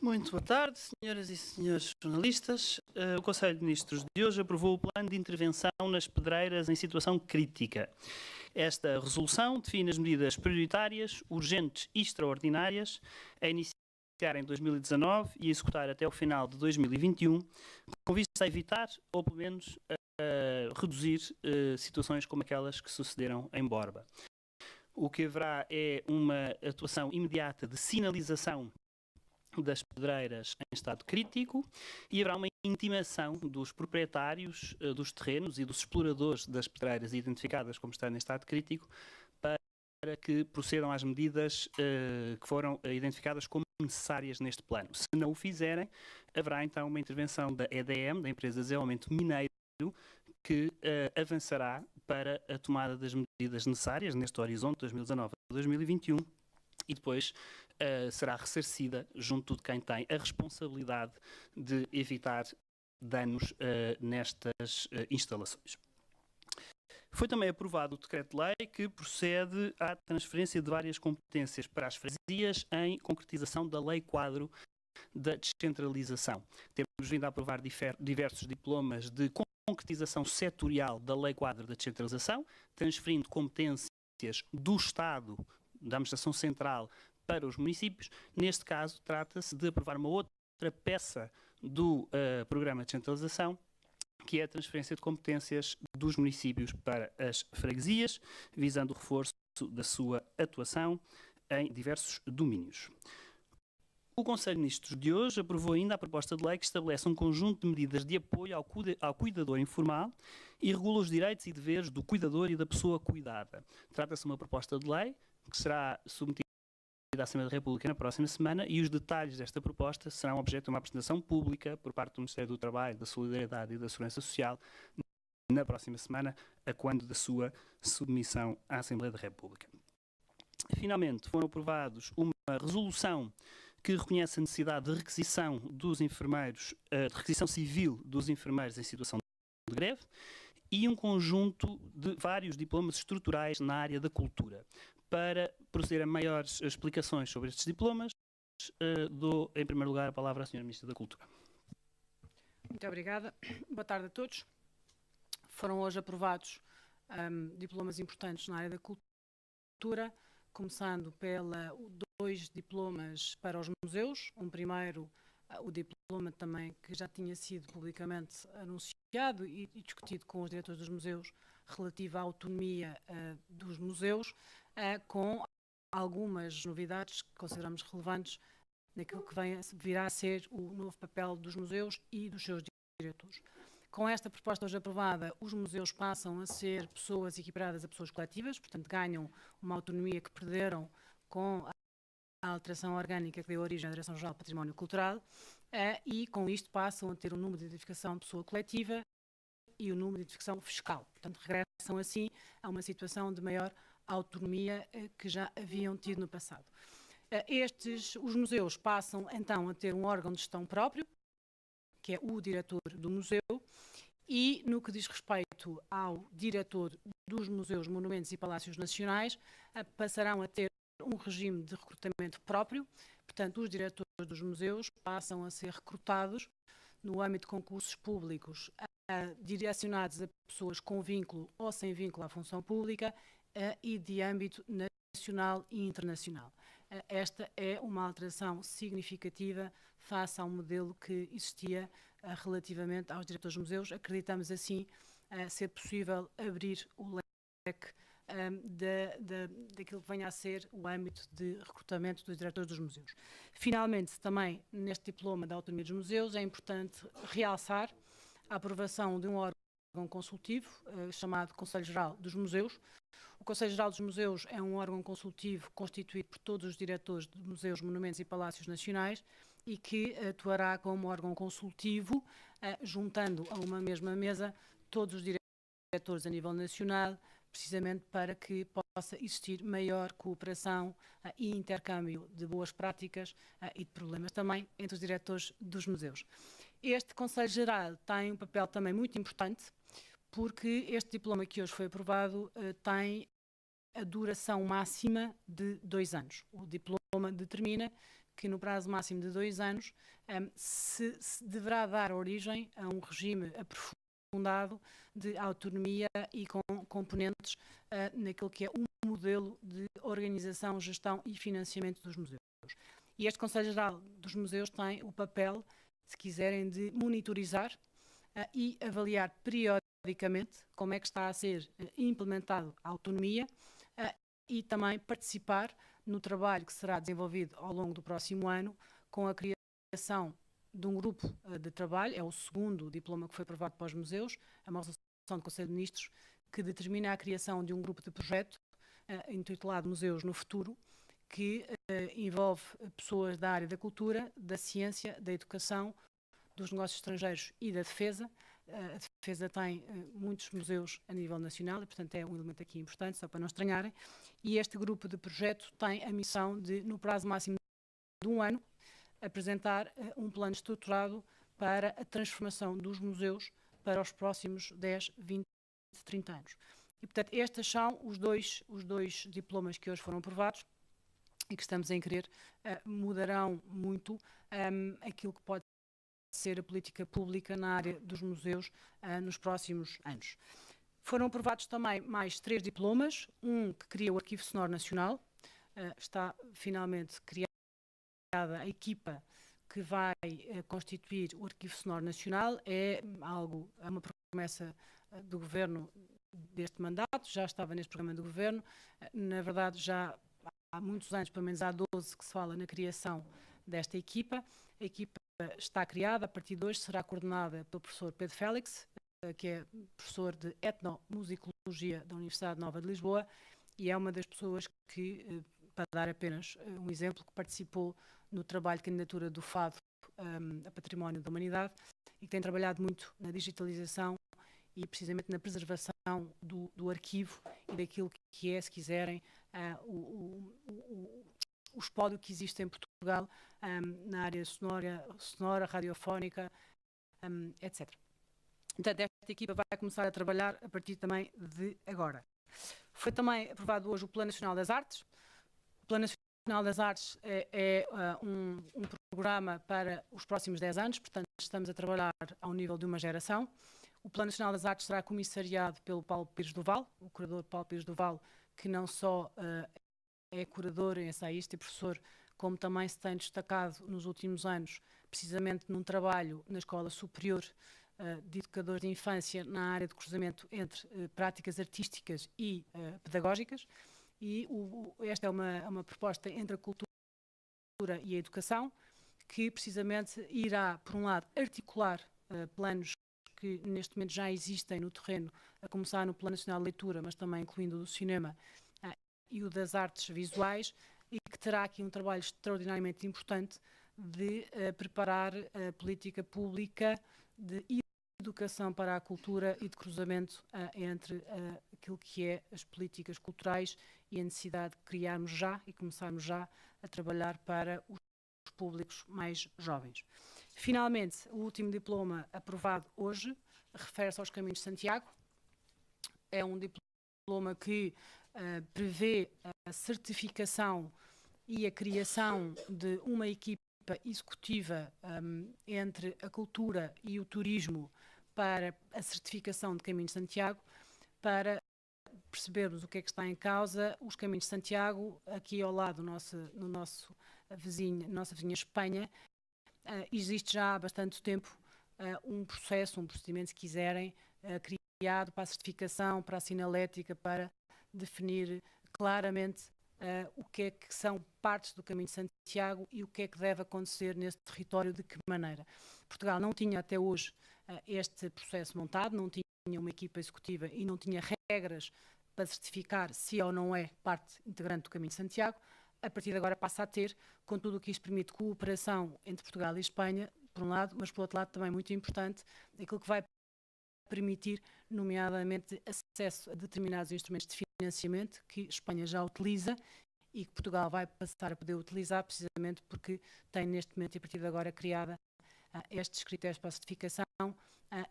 Muito boa tarde, senhoras e senhores jornalistas. O Conselho de Ministros de hoje aprovou o plano de intervenção nas pedreiras em situação crítica. Esta resolução define as medidas prioritárias, urgentes e extraordinárias a iniciar em 2019 e executar até o final de 2021, com vista a evitar, ou pelo menos reduzir, situações como aquelas que sucederam em Borba. O que haverá é uma atuação imediata de sinalização das pedreiras em estado crítico e haverá uma intimação dos proprietários dos terrenos e dos exploradores das pedreiras identificadas como estando em estado crítico para que procedam às medidas que foram identificadas como necessárias neste plano. Se não o fizerem, haverá então uma intervenção da EDM, da empresa Desenvolvimento Mineiro, que avançará para a tomada das medidas necessárias neste horizonte 2019 a 2021 e depois será ressarcida junto de quem tem a responsabilidade de evitar danos nestas instalações. Foi também aprovado o decreto-lei que procede à transferência de várias competências para as freguesias em concretização da Lei Quadro da Descentralização. Temos vindo a aprovar diversos diplomas de concretização setorial da Lei Quadro da Descentralização, transferindo competências do Estado, da Administração Central, para os municípios. Neste caso, trata-se de aprovar uma outra peça do Programa de Descentralização, que é a transferência de competências dos municípios para as freguesias, visando o reforço da sua atuação em diversos domínios. O Conselho de Ministros de hoje aprovou ainda a proposta de lei que estabelece um conjunto de medidas de apoio ao cuidador informal e regula os direitos e deveres do cuidador e da pessoa cuidada. Trata-se de uma proposta de lei que será submetida à Assembleia da República na próxima semana e os detalhes desta proposta serão objeto de uma apresentação pública por parte do Ministério do Trabalho, da Solidariedade e da Segurança Social na próxima semana, a quando da sua submissão à Assembleia da República. Finalmente, foram aprovados uma resolução que reconhece a necessidade de requisição dos enfermeiros, de requisição civil dos enfermeiros em situação de greve e um conjunto de vários diplomas estruturais na área da cultura. Para proceder a maiores explicações sobre estes diplomas, dou em primeiro lugar a palavra à Sra. Ministra da Cultura. Muito obrigada. Boa tarde a todos. Foram hoje aprovados diplomas importantes na área da cultura, começando pela 2 diplomas para os museus. Um primeiro, o diploma também que já tinha sido publicamente anunciado e discutido com os diretores dos museus, relativo à autonomia dos museus, com algumas novidades que consideramos relevantes naquilo que virá a ser o novo papel dos museus e dos seus diretores. Com esta proposta hoje aprovada, os museus passam a ser pessoas equiparadas a pessoas coletivas, portanto ganham uma autonomia que perderam com a alteração orgânica que deu origem à Direção-Geral do Património Cultural e com isto passam a ter um número de identificação de pessoa coletiva e o número de identificação fiscal. Portanto, regressam assim a uma situação de maior autonomia que já haviam tido no passado. Os museus passam então a ter um órgão de gestão próprio, que é o diretor do museu, e no que diz respeito ao diretor dos museus, monumentos e palácios nacionais, passarão a ter um regime de recrutamento próprio. Portanto, os diretores dos museus passam a ser recrutados no âmbito de concursos públicos direcionados a pessoas com vínculo ou sem vínculo à função pública e de âmbito nacional e internacional. Esta é uma alteração significativa face ao modelo que existia relativamente aos diretores dos museus. Acreditamos assim ser possível abrir o leque daquilo que venha a ser o âmbito de recrutamento dos diretores dos museus. Finalmente, também neste diploma da autonomia dos museus, é importante realçar a aprovação de um órgão consultivo chamado Conselho Geral dos Museus. O Conselho Geral dos Museus é um órgão consultivo constituído por todos os diretores de museus, monumentos e palácios nacionais e que atuará como órgão consultivo, juntando a uma mesma mesa todos os diretores a nível nacional, precisamente para que possa existir maior cooperação e intercâmbio de boas práticas e de problemas também entre os diretores dos museus. Este Conselho Geral tem um papel também muito importante, porque este diploma que hoje foi aprovado tem a duração máxima de 2 anos. O diploma determina que no prazo máximo de 2 anos se deverá dar origem a um regime aprofundado de autonomia e com componentes naquilo que é um modelo de organização, gestão e financiamento dos museus. E este Conselho Geral dos Museus tem o papel, se quiserem, de monitorizar e avaliar periodicamente como é que está a ser implementado a autonomia e também participar no trabalho que será desenvolvido ao longo do próximo ano com a criação de um grupo de trabalho. É o segundo diploma que foi aprovado para os museus, é uma resolução do Conselho de Ministros que determina a criação de um grupo de projeto intitulado Museus no Futuro, que envolve pessoas da área da cultura, da ciência, da educação, dos negócios estrangeiros e da defesa. A defesa tem muitos museus a nível nacional e, portanto, é um elemento aqui importante, só para não estranharem. E este grupo de projeto tem a missão de, no prazo máximo de 1 ano, apresentar um plano estruturado para a transformação dos museus para os próximos 10, 20, 30 anos. E, portanto, estes são os dois diplomas que hoje foram aprovados e que estamos a inquerer mudarão muito aquilo que pode ser a política pública na área dos museus nos próximos anos. Foram aprovados também mais 3 diplomas, um que cria o Arquivo Sonoro Nacional, está finalmente criada a equipa que vai constituir o Arquivo Sonoro Nacional, é uma promessa do Governo deste mandato, já estava neste programa do Governo, na verdade já há muitos anos, pelo menos há 12, que se fala na criação desta equipa. A equipa está criada, a partir de hoje será coordenada pelo professor Pedro Félix, que é professor de etnomusicologia da Universidade Nova de Lisboa e é uma das pessoas que, para dar apenas um exemplo, que participou no trabalho de candidatura do Fado a Património da Humanidade e que tem trabalhado muito na digitalização e precisamente na preservação do arquivo e daquilo que é, se quiserem, o espólio que existe em Portugal na área sonora, radiofónica, etc. Portanto, esta equipa vai começar a trabalhar a partir também de agora. Foi também aprovado hoje o Plano Nacional das Artes. O Plano Nacional das Artes é um programa para os próximos 10 anos, portanto, estamos a trabalhar ao nível de uma geração. O Plano Nacional das Artes será comissariado pelo Paulo Pires Duval, o curador Paulo Pires Duval, que não só é curador, ensaísta e professor, como também se tem destacado nos últimos anos, precisamente num trabalho na Escola Superior de Educadores de Infância na área de cruzamento entre práticas artísticas e pedagógicas. E esta é uma proposta entre a cultura e a educação, que precisamente irá, por um lado, articular planos que neste momento já existem no terreno, a começar no Plano Nacional de Leitura, mas também incluindo o do cinema e o das artes visuais, e que terá aqui um trabalho extraordinariamente importante de preparar a política pública de educação para a cultura e de cruzamento entre aquilo que é as políticas culturais e a necessidade de criarmos já e começarmos já a trabalhar para os públicos mais jovens. Finalmente, o último diploma aprovado hoje refere-se aos Caminhos de Santiago. É um diploma que prevê a certificação e a criação de uma equipa executiva entre a cultura e o turismo para a certificação de Caminhos de Santiago, para percebermos o que é que está em causa. Os Caminhos de Santiago, aqui ao lado, nossa vizinha Espanha, existe já há bastante tempo um procedimento, se quiserem, criado para a certificação, para a sinalética, para definir claramente o que é que são partes do Caminho de Santiago e o que é que deve acontecer nesse território, de que maneira. Portugal não tinha até hoje este processo montado, não tinha uma equipa executiva e não tinha regras para certificar se ou não é parte integrante do Caminho de Santiago. A partir de agora passa a ter, com tudo o que isto permite cooperação entre Portugal e Espanha, por um lado, mas por outro lado também muito importante, aquilo que vai permitir, nomeadamente, acesso a determinados instrumentos de financiamento que Espanha já utiliza e que Portugal vai passar a poder utilizar, precisamente porque tem neste momento e a partir de agora criada estes critérios para a certificação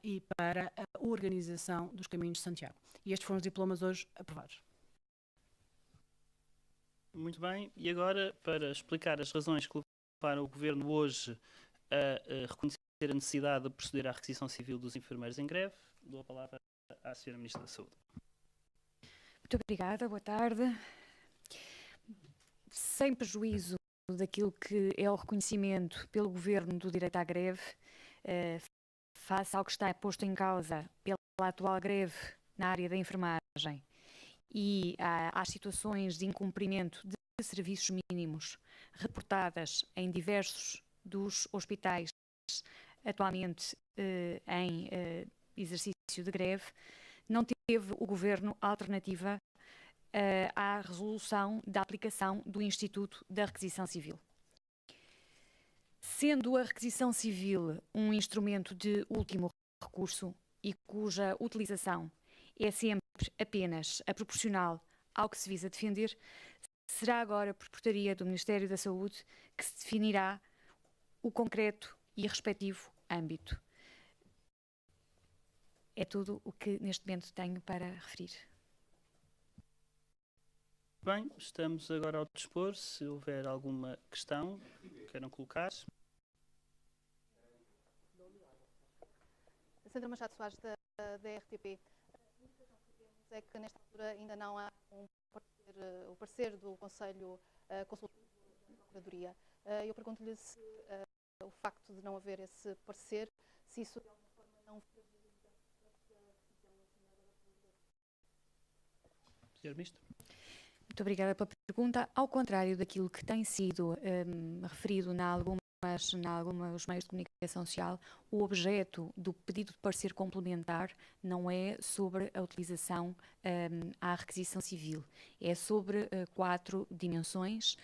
e para a organização dos Caminhos de Santiago. E estes foram os diplomas hoje aprovados. Muito bem, e agora, para explicar as razões que levaram o Governo hoje a reconhecer a necessidade de proceder à requisição civil dos enfermeiros em greve. Dou a palavra à Sra. Ministra da Saúde. Muito obrigada, boa tarde. Sem prejuízo daquilo que é o reconhecimento pelo Governo do direito à greve, face ao que está posto em causa pela atual greve na área da enfermagem e às situações de incumprimento de serviços mínimos reportadas em diversos dos hospitais atualmente em exercício de greve, não teve o Governo alternativa à resolução da aplicação do Instituto da Requisição Civil. Sendo a requisição civil um instrumento de último recurso e cuja utilização é sempre apenas a proporcional ao que se visa defender, será agora por portaria do Ministério da Saúde que se definirá o concreto e respectivo âmbito. É tudo o que neste momento tenho para referir. Bem, estamos agora ao dispor. Se houver alguma questão que queiram colocar. Sandra Machado Soares, da RTP. É que nesta altura ainda não há o parecer do Conselho Consultivo da Procuradoria. Eu pergunto-lhe se o facto de não haver esse parecer, se isso de alguma forma não fragiliza a decisão assinada pelo Sr. Ministro. Muito obrigada pela pergunta. Ao contrário daquilo que tem sido referido em alguns meios de comunicação social, o objeto do pedido de parecer complementar não é sobre a utilização à requisição civil. É sobre 4 dimensões,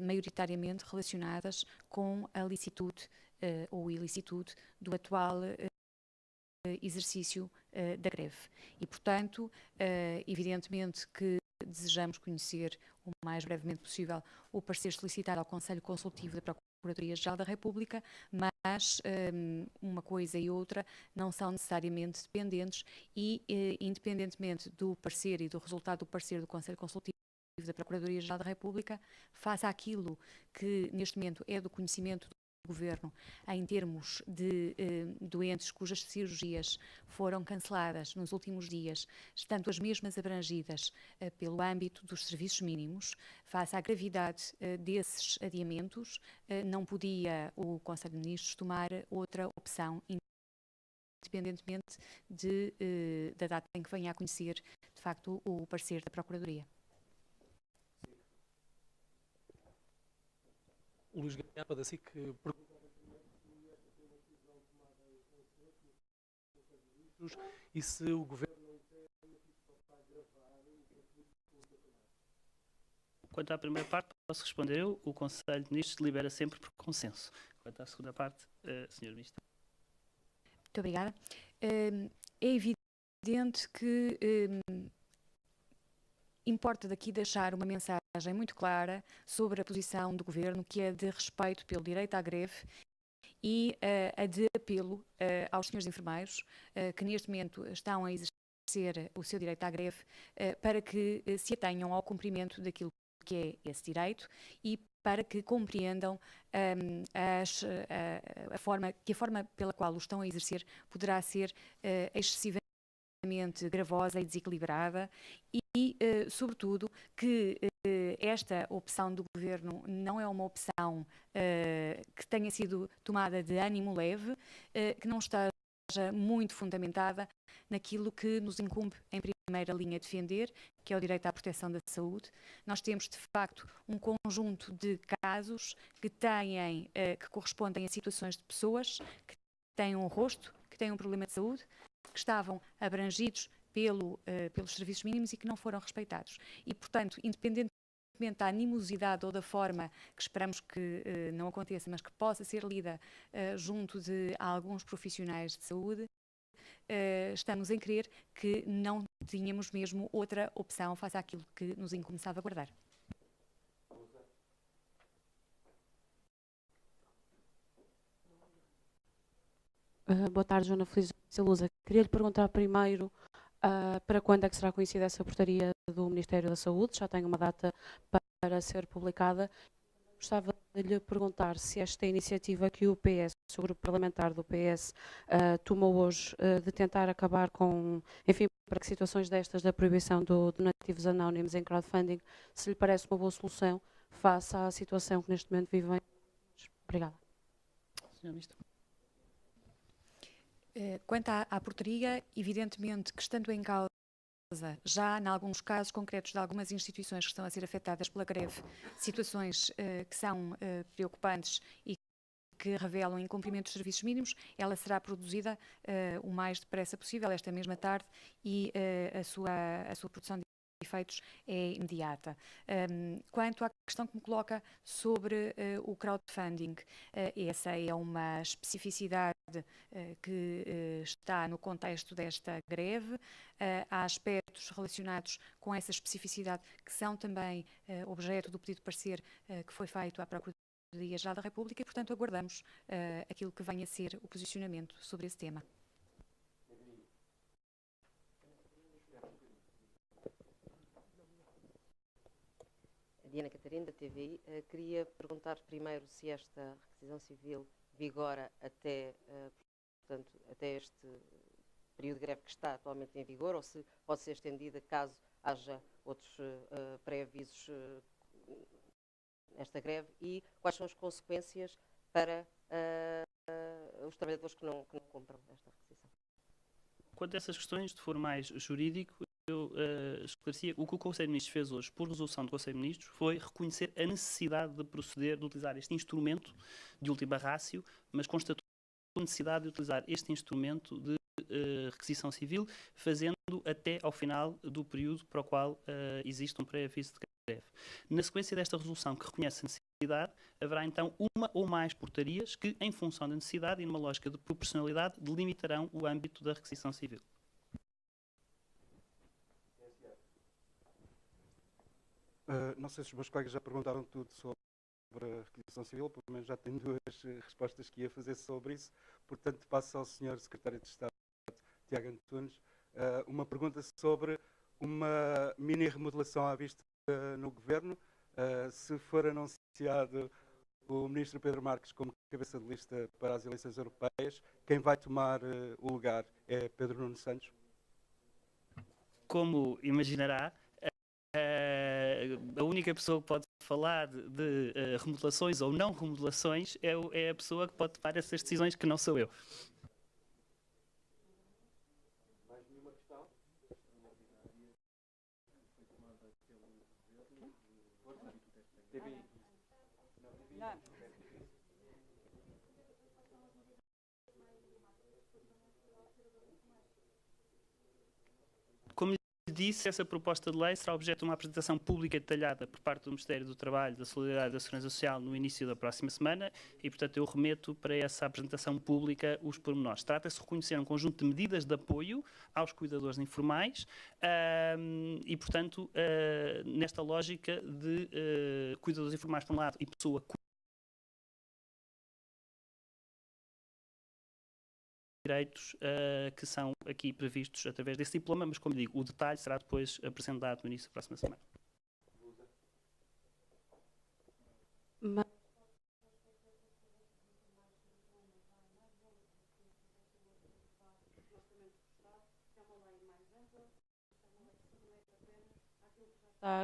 maioritariamente relacionadas com a licitude ou ilicitude do atual exercício da greve. E, portanto, evidentemente que desejamos conhecer o mais brevemente possível o parecer solicitado ao Conselho Consultivo da Procuradoria-Geral da República, mas uma coisa e outra não são necessariamente dependentes e, independentemente do parecer e do resultado do parecer do Conselho Consultivo da Procuradoria-Geral da República, face àquilo que neste momento é do conhecimento do Governo em termos de doentes cujas cirurgias foram canceladas nos últimos dias, estando as mesmas abrangidas pelo âmbito dos serviços mínimos, face à gravidade desses adiamentos, não podia o Conselho de Ministros tomar outra opção, independentemente da data em que venha a conhecer, de facto, o parecer da Procuradoria. O Luís Gaiapa da SIC pergunta e se o Governo não tem para gravar Quanto à primeira parte, posso responder eu. O Conselho de Ministros delibera sempre por consenso. Quanto à segunda parte, Sr. Ministro. Muito obrigada. É evidente que importa daqui deixar uma mensagem muito clara sobre a posição do Governo, que é de respeito pelo direito à greve e a de apelo aos senhores enfermeiros que neste momento estão a exercer o seu direito à greve para que se atenham ao cumprimento daquilo que é esse direito e para que compreendam a forma pela qual o estão a exercer poderá ser excessivamente gravosa e desequilibrada e, sobretudo, que esta opção do Governo não é uma opção que tenha sido tomada de ânimo leve, que não esteja muito fundamentada naquilo que nos incumbe em primeira linha defender, que é o direito à proteção da saúde. Nós temos, de facto, um conjunto de casos que correspondem a situações de pessoas que têm um rosto, que têm um problema de saúde, que estavam abrangidos pelos serviços mínimos e que não foram respeitados. E, portanto, independentemente da animosidade ou da forma que esperamos que não aconteça, mas que possa ser lida junto de alguns profissionais de saúde, estamos em crer que não tínhamos mesmo outra opção face àquilo que nos incumbe salvaguardar. Boa tarde, Joana Felício Lusa. Queria lhe perguntar primeiro para quando é que será conhecida essa portaria do Ministério da Saúde? Já tem uma data para ser publicada. Gostava lhe perguntar se esta iniciativa que o PS, o grupo parlamentar do PS, tomou hoje de tentar acabar com, enfim, para que situações destas da proibição do donativos anónimos em crowdfunding, se lhe parece uma boa solução face à situação que neste momento vivem. Obrigada. Senhora Ministra. Quanto à portaria, evidentemente que estando em causa já em alguns casos concretos de algumas instituições que estão a ser afetadas pela greve, situações que são preocupantes e que revelam incumprimento dos serviços mínimos, ela será produzida o mais depressa possível, esta mesma tarde, e a sua produção de efeitos é imediata. Quanto à questão que me coloca sobre o crowdfunding, essa é uma especificidade que está no contexto desta greve. Há aspectos relacionados com essa especificidade que são também objeto do pedido de parecer que foi feito à Procuradoria-Geral da República e, portanto, aguardamos aquilo que venha a ser o posicionamento sobre esse tema. Diana Catarina, da TVI. Queria perguntar primeiro se esta requisição civil vigora até, portanto, até este período de greve que está atualmente em vigor, ou se pode ser estendida caso haja outros pré-avisos nesta greve, e quais são as consequências para os trabalhadores que não compram esta requisição. Quanto a essas questões, de foro mais jurídico, eu esclarecia, o que o Conselho de Ministros fez hoje, por resolução do Conselho de Ministros, foi reconhecer a necessidade de proceder, de utilizar este instrumento de última ratio, mas constatou a necessidade de utilizar este instrumento de requisição civil, fazendo até ao final do período para o qual existe um pré-aviso de greve. Na sequência desta resolução que reconhece a necessidade, haverá então uma ou mais portarias que, em função da necessidade e numa lógica de proporcionalidade, delimitarão o âmbito da requisição civil. Não sei se os meus colegas já perguntaram tudo sobre a requisição civil, pelo menos já tenho duas respostas que ia fazer sobre isso. Portanto, passo ao Sr. Secretário de Estado, Tiago Antunes, uma pergunta sobre uma mini remodelação à vista no Governo. Se for anunciado o Ministro Pedro Marques como cabeça de lista para as eleições europeias, quem vai tomar o lugar é Pedro Nuno Santos? Como imaginará, a única pessoa que pode falar de remodelações ou não remodelações é a pessoa que pode tomar essas decisões, que não sou eu. Mais nenhuma questão? Como lhe disse, essa proposta de lei será objeto de uma apresentação pública detalhada por parte do Ministério do Trabalho, da Solidariedade e da Segurança Social no início da próxima semana e, portanto, eu remeto para essa apresentação pública os pormenores. Trata-se de reconhecer um conjunto de medidas de apoio aos cuidadores informais e, portanto, nesta lógica de cuidadores informais por um lado e pessoa direitos que são aqui previstos através desse diploma, mas, como digo, o detalhe será depois apresentado no início da próxima semana.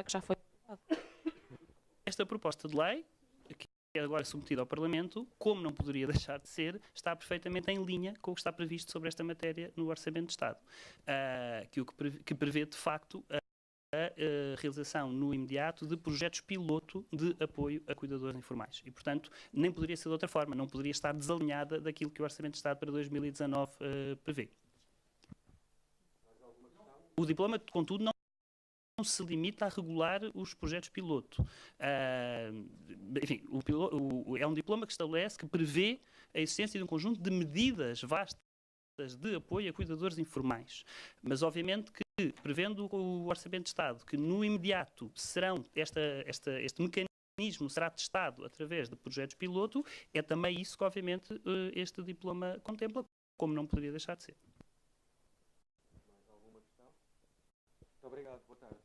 Que já foi. Esta proposta de lei, que é agora submetida ao Parlamento, como não poderia deixar de ser, está perfeitamente em linha com o que está previsto sobre esta matéria no Orçamento de Estado, que prevê, de facto, a realização no imediato de projetos piloto de apoio a cuidadores informais. E, portanto, nem poderia ser de outra forma, não poderia estar desalinhada daquilo que o Orçamento de Estado para 2019 prevê. O diploma, contudo, não se limita a regular os projetos piloto. Enfim, é um diploma que estabelece, que prevê a existência de um conjunto de medidas vastas de apoio a cuidadores informais. Mas, obviamente, que, prevendo o Orçamento de Estado, que no imediato serão este mecanismo será testado através de projetos piloto, é também isso que, obviamente, este diploma contempla, como não poderia deixar de ser. Mais alguma questão? Muito obrigado. Boa tarde.